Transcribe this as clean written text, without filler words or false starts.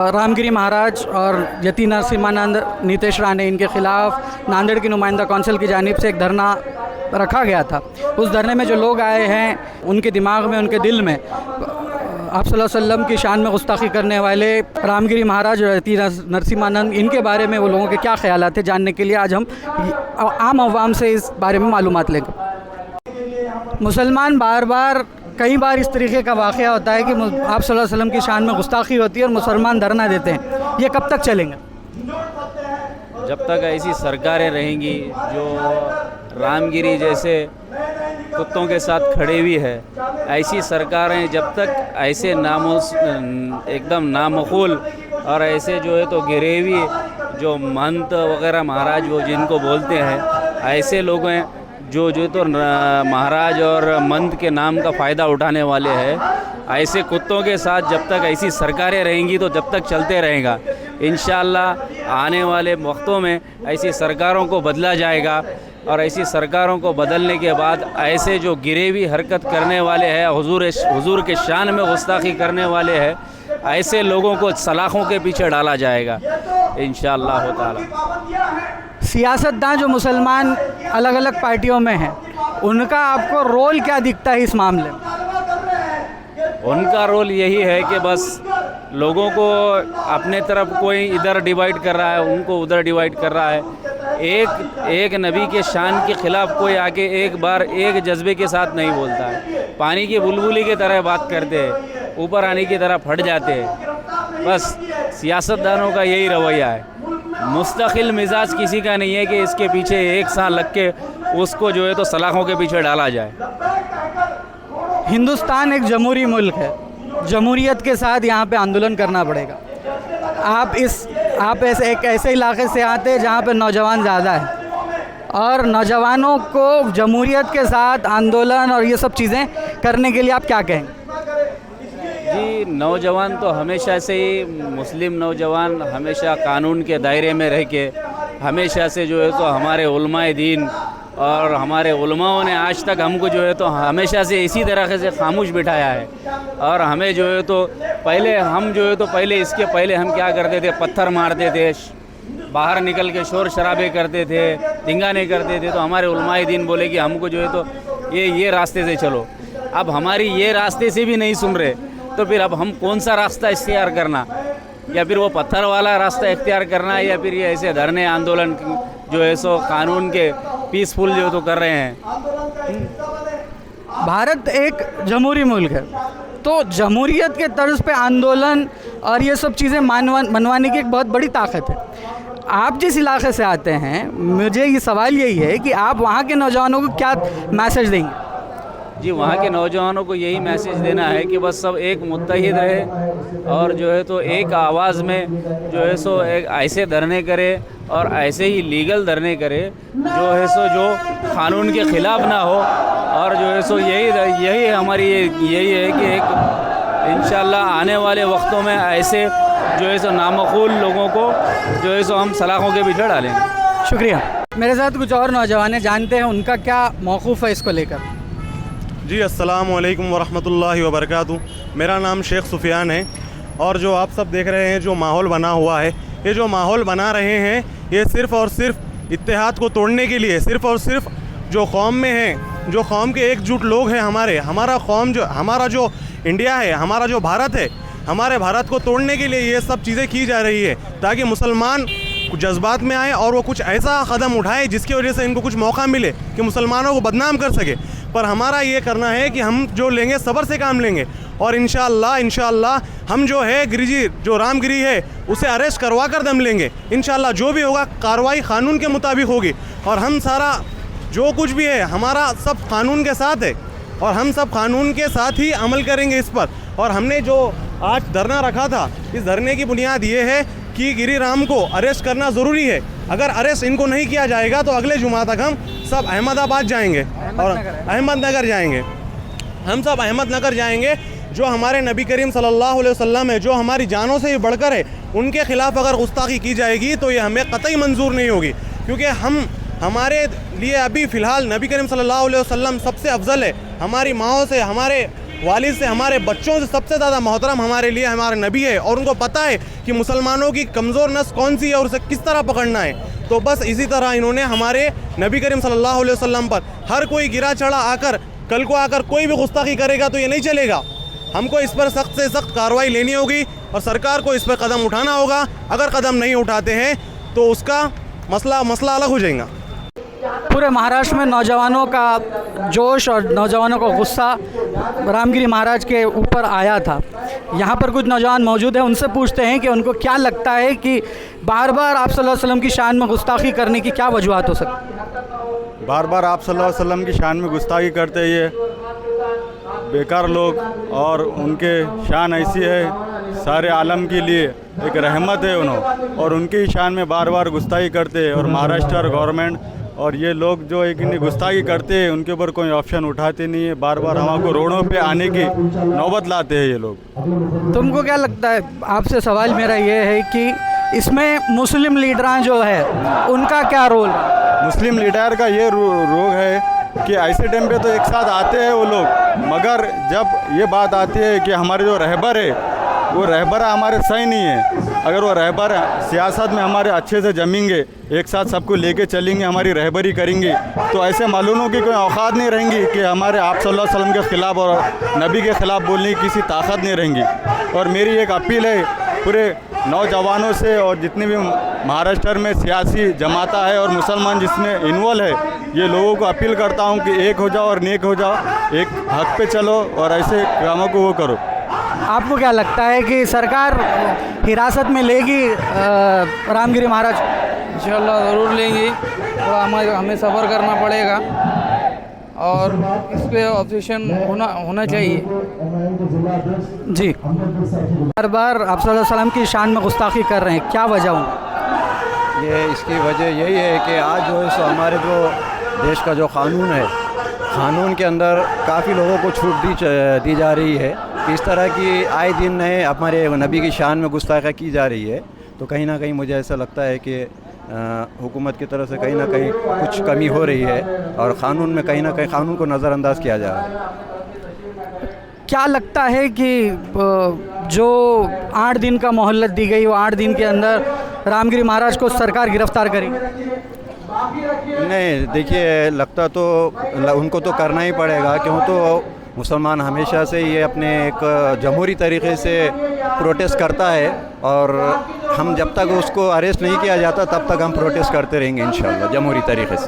रामगिरी महाराज और यति नरसिम्हानंद नीतेश राणे इनके खिलाफ नांदेड़ की नुमाइंदा कौंसिल की जानिब से एक धरना रखा गया था। उस धरने में जो लोग आए हैं उनके दिमाग में, उनके दिल में आप सल्लल्लाहु अलैहि वसल्लम की शान में गुस्ताखी करने वाले रामगिरी महाराज और यति नरसिम्हानंद इनके बारे में वो लोगों के क्या ख्यालात थे, जानने के लिए आज हम आम आवाम से इस बारे में मालूमात लेंगे। मुसलमान बार कई बार इस तरीके का वाक़या होता है कि आप सल्लल्लाहु अलैहि वसल्लम की शान में गुस्ताखी होती है और मुसलमान धरना देते हैं। ये कब तक चलेंगे? जब तक ऐसी सरकारें रहेंगी जो रामगिरी जैसे कुत्तों के साथ खड़े हुई है, ऐसी सरकारें जब तक ऐसे एकदम नामकूल और ऐसे जो है तो गिरे हुए जो महंत वगैरह महाराज वो जिनको बोलते हैं, ऐसे लोग हैं जो तो महाराज और मंद के नाम का फ़ायदा उठाने वाले हैं, ऐसे कुत्तों के साथ जब तक ऐसी सरकारें रहेंगी तो जब तक चलते रहेगा। इंशाअल्लाह आने वाले वक्तों में ऐसी सरकारों को बदला जाएगा और ऐसी सरकारों को बदलने के बाद ऐसे जो गिरे हुई हरकत करने वाले हैं, हुजूर के शान में गुस्ताखी करने वाले हैं, ऐसे लोगों को सलाखों के पीछे डाला जाएगा इंशाअल्लाह ताला। सियासतदान जो मुसलमान अलग अलग पार्टियों में हैं, उनका आपको रोल क्या दिखता है इस मामले में? उनका रोल यही है कि बस लोगों को अपने तरफ कोई इधर डिवाइड कर रहा है, उनको उधर डिवाइड कर रहा है। एक नबी के शान के ख़िलाफ़ कोई आके एक बार एक जज्बे के साथ नहीं बोलता है। पानी की बुलबुली की तरह बात करते हैं, ऊपर आने की तरह फट जाते हैं। बस सियासतदानों का यही रवैया है। मुस्तकिल मिजाज किसी का नहीं है कि इसके पीछे एक साल लग के उसको जो है तो सलाखों के पीछे डाला जाए। हिंदुस्तान एक जमहूरी मुल्क है, जमहूरियत के साथ यहाँ पे आंदोलन करना पड़ेगा। आप एक ऐसे इलाके से आते हैं जहाँ पे नौजवान ज़्यादा है और नौजवानों को जमहूरियत के साथ आंदोलन और ये सब चीज़ें करने के लिए आप क्या कहेंगे? जी, नौजवान तो हमेशा से ही, मुस्लिम नौजवान हमेशा कानून के दायरे में रह के हमेशा से जो है तो हमारे उलमाए दीन और हमारे उलमाओं ने आज तक हमको जो है तो हमेशा से इसी तरह से खामोश बिठाया है। और हमें जो है तो पहले इसके पहले हम क्या करते थे, पत्थर मारते थे, बाहर निकल के शोर शराबे करते थे, धिंगाने करते थे। तो हमारे उलमाए दीन बोले कि हमको जो है तो ये रास्ते से चलो। अब हमारी ये रास्ते से भी नहीं सुन रहे, तो फिर अब हम कौन सा रास्ता इख्तियार करना, या फिर वो पत्थर वाला रास्ता इख्तियार करना, या फिर ये ऐसे धरने आंदोलन जो है सो कानून के पीसफुल जो तो कर रहे हैं। भारत एक जमहूरी मुल्क है, तो जमहूरियत के तर्ज पे आंदोलन और ये सब चीज़ें मनवाने की एक बहुत बड़ी ताकत है। आप जिस इलाके से आते हैं, मुझे ये सवाल यही है कि आप वहाँ के नौजवानों को क्या मैसेज देंगे? जी, वहाँ के नौजवानों को यही मैसेज देना है कि बस सब एक मुत्तहिद रहे और जो है तो एक आवाज़ में जो है सो एक ऐसे धरने करे और ऐसे ही लीगल धरने करे जो है सो जो कानून के ख़िलाफ़ ना हो। और जो है सो यही हमारी यही है कि एक इंशाअल्लाह आने वाले वक्तों में ऐसे जो है सो नामकूल लोगों को जो है सो हम सलाखों के पीछे डालेंगे। शुक्रिया। मेरे साथ कुछ और नौजवान हैं, जानते हैं उनका क्या मौक़िफ़ है इसको लेकर। जी, अस्सलामु अलैकुम वरहमतुल्लाहि वबरकातुहू। मेरा नाम शेख सुफियान है और जो आप सब देख रहे हैं जो माहौल बना हुआ है, ये जो माहौल बना रहे हैं ये सिर्फ़ और सिर्फ इत्तेहाद को तोड़ने के लिए, सिर्फ़ और सिर्फ जो कौम में हैं, जो कौम के एकजुट लोग हैं, हमारा जो इंडिया है, हमारा जो भारत है, हमारे भारत को तोड़ने के लिए ये सब चीज़ें की जा रही है ताकि मुसलमान जज्बात में आए और वो कुछ ऐसा कदम उठाए जिसकी वजह से इनको कुछ मौका मिले कि मुसलमानों को बदनाम कर सके। पर हमारा ये करना है कि हम जो लेंगे सब्र से काम लेंगे और इंशाअल्लाह हम जो है जो रामगिरी है उसे अरेस्ट करवा कर दम लेंगे। इंशाअल्लाह जो भी होगा कार्रवाई कानून के मुताबिक होगी और हम सारा जो कुछ भी है हमारा सब कानून के साथ है और हम सब कानून के साथ ही अमल करेंगे इस पर। और हमने जो आज धरना रखा था, इस धरने की बुनियाद ये है कि गिरिराम को अरेस्ट करना ज़रूरी है। अगर अरेस्ट इनको नहीं किया जाएगा तो अगले जुमा तक हम सब अहमदाबाद जाएंगे और अहमदनगर जाएंगे। हम सब अहमदनगर जाएंगे। जो हमारे नबी करीम सल्लल्लाहु अलैहि वसल्लम है, जो हमारी जानों से भी बढ़कर है, उनके ख़िलाफ़ अगर गुस्ताखी की जाएगी तो ये हमें कतई मंजूर नहीं होगी। क्योंकि हमारे लिए अभी फ़िलहाल नबी करीम सल्लल्लाहु अलैहि वसल्लम सबसे अफजल है। हमारी माँओं से, हमारे वालिद से, हमारे बच्चों से सबसे ज़्यादा मोहतरम हमारे लिए हमारे नबी है, और उनको पता है कि मुसलमानों की कमज़ोर नस कौन सी है और उसे किस तरह पकड़ना है। तो बस इसी तरह इन्होंने हमारे नबी करीम सल्लल्लाहु अलैहि वसल्लम पर हर कोई गिरा चढ़ा आकर कल को आकर कोई भी गुस्ताखी करेगा तो ये नहीं चलेगा। हमको इस पर सख्त से सख्त कार्रवाई लेनी होगी और सरकार को इस पर कदम उठाना होगा। अगर कदम नहीं उठाते हैं तो उसका मसला अलग हो जाएगा। पूरे महाराष्ट्र में नौजवानों का जोश और नौजवानों का गुस्सा रामगिरी महाराज के ऊपर आया था। यहाँ पर कुछ नौजवान मौजूद हैं, उनसे पूछते हैं कि उनको क्या लगता है कि बार बार आप सल्लल्लाहु अलैहि वसल्लम की शान में गुस्ताखी करने की क्या वजूहत हो सकती? बार बार आप सल्लल्लाहु अलैहि वसल्लम की शान में गुस्ताखी करते ये बेकार लोग, और उनके शान ऐसी है सारे आलम के लिए एक रहमत है उन्होंने, और उनकी शान में बार बार गुस्ताखी करते हैं। और महाराष्ट्र गवर्नमेंट और ये लोग जो एक गुस्ताखी करते हैं उनके ऊपर कोई ऑप्शन उठाते नहीं है, बार बार हमको रोडों पे आने की नौबत लाते हैं ये लोग। तुमको क्या लगता है? आपसे सवाल मेरा ये है कि इसमें मुस्लिम लीडरान जो है उनका क्या रोल है? मुस्लिम लीडर का ये रोग है कि ऐसे टाइम पे तो एक साथ आते हैं वो लोग, मगर जब ये बात आती है कि हमारे जो रहबर है वो रहबर हमारे सही नहीं है, अगर वो रहबर सियासत में हमारे अच्छे से जमेंगे, एक साथ सबको लेके चलेंगे, हमारी रहबरी करेंगे, तो ऐसे मालूमों की कोई औकात नहीं रहेंगी कि हमारे आप सल्लल्लाहु अलैहि वसल्लम के ख़िलाफ़ और नबी के ख़िलाफ़ बोलने की किसी ताकत नहीं रहेंगी। और मेरी एक अपील है पूरे नौजवानों से और जितने भी महाराष्ट्र में सियासी जमाता है और मुसलमान जिसमें इन्वॉल्व है, ये लोगों को अपील करता हूँ कि एक हो जाओ और नेक हो जाओ, एक हक पे चलो और ऐसे कामों को वो करो। आपको क्या लगता है कि सरकार हिरासत में लेगी रामगिरी महाराज? इंशाल्लाह ज़रूर लेंगी, थोड़ा हमें सफ़र करना पड़ेगा और इस पर ऑब्जेक्शन होना चाहिए। जी, बार बार आप सल्लल्लाहु अलैहि वसल्लम की शान में गुस्ताखी कर रहे हैं, क्या वजह हो? ये इसकी वजह यही है कि आज जो है सो हमारे जो देश का जो क़ानून है, क़ानून के अंदर काफ़ी लोगों को छूट दी जा रही है। इस तरह की आए दिन नए हमारे नबी की शान में गुस्ताखी की जा रही है, तो कहीं ना कहीं मुझे ऐसा लगता है कि हुकूमत की तरफ से कहीं ना कहीं कुछ कमी हो रही है और क़ानून में कहीं ना कहीं क़ानून को नज़रअंदाज किया जा रहा है। क्या लगता है कि जो 8 दिन का मोहलत दी गई, वो 8 दिन के अंदर रामगिरी महाराज को सरकार गिरफ्तार करेगी? नहीं, देखिए लगता तो उनको तो करना ही पड़ेगा, क्यों तो मुसलमान हमेशा से ये अपने एक जमहूरी तरीक़े से प्रोटेस्ट करता है, और हम जब तक उसको अरेस्ट नहीं किया जाता तब तक हम प्रोटेस्ट करते रहेंगे इंशाअल्लाह जमहूरी तरीक़े से।